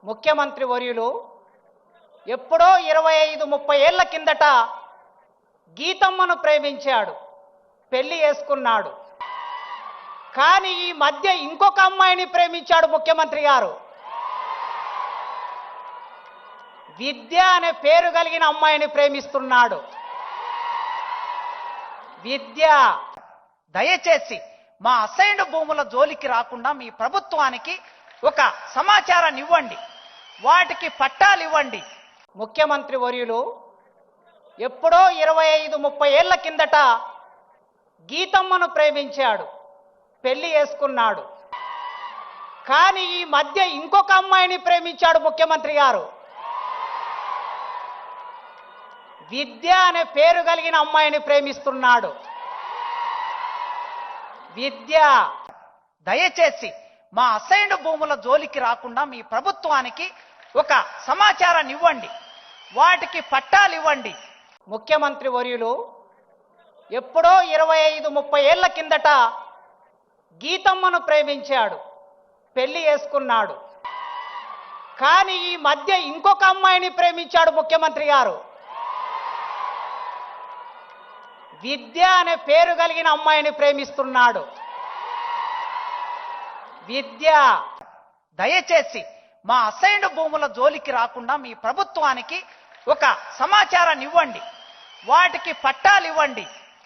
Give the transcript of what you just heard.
ముఖ్యమంత్రి వర్యులు ఎప్పుడో 25-30 ఏళ్ల కిందట గీతమ్మను ప్రేమించాడు, పెళ్లి చేసుకున్నాడు. కానీ ఈ మధ్య ఇంకొక అమ్మాయిని ప్రేమించాడు ముఖ్యమంత్రి గారు. విద్య అనే పేరు కలిగిన అమ్మాయిని ప్రేమిస్తున్నాడు. విద్య. దయచేసి మా అసైన్డ్ భూముల జోలికి రాకుండా మీ ప్రభుత్వానికి ఒక సమాచారాన్ని ఇవ్వండి, వాటికి పట్టాలు ఇవ్వండి. ముఖ్యమంత్రి వర్యులు ఎప్పుడో 25-30 ఏళ్ల కిందట గీతమ్మను ప్రేమించాడు, పెళ్లి చేసుకున్నాడు. కానీ ఈ మధ్య ఇంకొక అమ్మాయిని ప్రేమించాడు ముఖ్యమంత్రి గారు. విద్య అనే పేరు కలిగిన అమ్మాయిని ప్రేమిస్తున్నాడు. విద్య. దయచేసి మా అసైన్డ్ భూముల జోలికి రాకుండా మీ ప్రభుత్వానికి ఒక సమాచారాన్ని ఇవ్వండి, వాటికి పట్టాలు ఇవ్వండి. ముఖ్యమంత్రి వర్యులు ఎప్పుడో 25-30 ఏళ్ల కిందట గీతమ్మను ప్రేమించాడు, పెళ్లి చేసుకున్నాడు. కానీ ఈ మధ్య ఇంకొక అమ్మాయిని ప్రేమించాడు ముఖ్యమంత్రి గారు. విద్య అనే పేరు కలిగిన అమ్మాయిని ప్రేమిస్తున్నాడు. విద్య. దయచేసి మా అసైన్డ్ భూముల జోలికి రాకుండా మీ ప్రభుత్వానికి ఒక సమాచారాన్ని ఇవ్వండి, వాటికి పట్టాలు ఇవ్వండి.